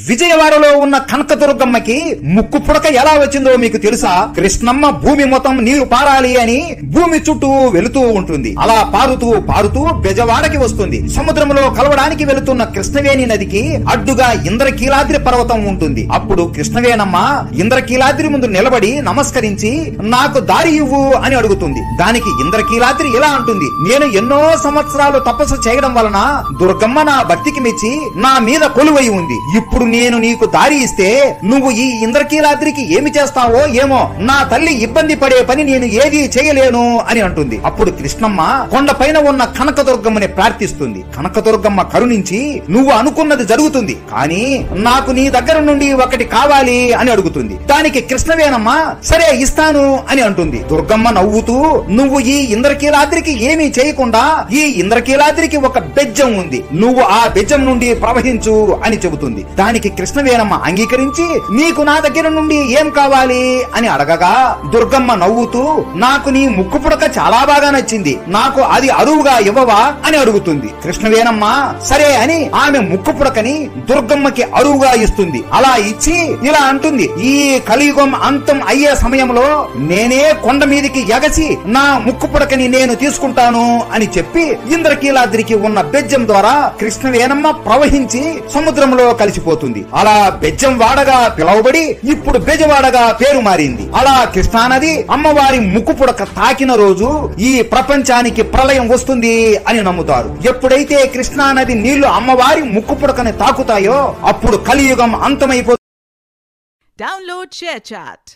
విజయవాడలో ఉన్న కనకదుర్గమ్మకి ముక్కు పుడక ఎలా వచ్చిందో మీకు తెలుసా? కృష్ణమ్మ భూమి మొత్తం నీరు పారాలి అని భూమి చుట్టూ వెళుతూ ఉంటుంది. అలా పారుతూ పారుతూ బెజవాడకి వస్తుంది. సముద్రంలో కలవడానికి వెళుతున్న కృష్ణవేణి నదికి అడ్డుగా ఇంద్రకీలాద్రి పర్వతం ఉంటుంది. అప్పుడు కృష్ణవేణమ్మ ఇంద్రకీలాద్రి ముందు నిలబడి నమస్కరించి నాకు దారి ఇవ్వు అని అడుగుతుంది. దానికి ఇంద్రకీలాద్రి ఇలా అంటుంది, నేను ఎన్నో సంవత్సరాలు తపస్సు చేయడం వలన దుర్గమ్మ నా భక్తికి మెచ్చి నా మీద కొలువై ఉంది. ఇప్పుడు నేను నీకు దారి ఇస్తే నువ్వు ఈ ఇంద్రకీలాద్రికి ఏమి చేస్తావో ఏమో, నా తల్లి ఇబ్బంది పడే పని నేను ఏది చేయలేను అని అంటుంది. అప్పుడు కృష్ణమ్మ కొండపైన ఉన్న కనకదుర్గమ్మని ప్రార్థిస్తుంది. కనకదుర్గమ్మ కరుణించి నువ్వు అనుకున్నది జరుగుతుంది, కానీ నాకు నీ దగ్గర నుండి ఒకటి కావాలి అని అడుగుతుంది. దానికి కృష్ణవేణమ్మ సరే ఇస్తాను అని అంటుంది. దుర్గమ్మ నవ్వుతూ నువ్వు ఈ ఇంద్రకీలాద్రికి ఏమీ చేయకుండా ఈ ఇంద్రకీలాద్రికి ఒక బెజ్జం ఉంది, నువ్వు ఆ బెజ్జం నుండి ప్రవహించు అని చెబుతుంది. దానికి కృష్ణవేణమ్మ అంగీకరించి నీకు నా దగ్గర నుండి ఏం కావాలి అని అడగగా దుర్గమ్మ నవ్వుతూ నాకు నీ ముక్కు పుడక చాలా బాగా నచ్చింది, నాకు అది అరువుగా ఇవ్వవా అని అడుగుతుంది. కృష్ణవేణమ్మ సరే అని ఆమె ముక్కు పుడకని దుర్గమ్మకి అరువుగా ఇస్తుంది. అలా ఇచ్చి ఇలా అంటుంది, ఈ కలియుగం అంతం అయ్యే సమయంలో నేనే కొండ మీదికి ఎగసి నా ముక్కు పుడకని నేను తీసుకుంటాను అని చెప్పి ఇంద్రకీలాద్రికి ఉన్న బెజ్జం ద్వారా కృష్ణవేణమ్మ ప్రవహించి సముద్రంలో కలిసిపోతుంది. అలా బెజ్జం వాడగా పిలువబడి ఇప్పుడు బెజవాడగా పేరు మారింది. అలా కృష్ణానది అమ్మవారి ముక్కు పుడక తాకిన రోజు ఈ ప్రపంచానికి ప్రళయం వస్తుంది అని నమ్ముతారు. ఎప్పుడైతే కృష్ణానది నీళ్లు అమ్మవారి ముక్కు పుడకని తాకుతాయో అప్పుడు కలియుగం అంతమైపోతుంది. Download share chat.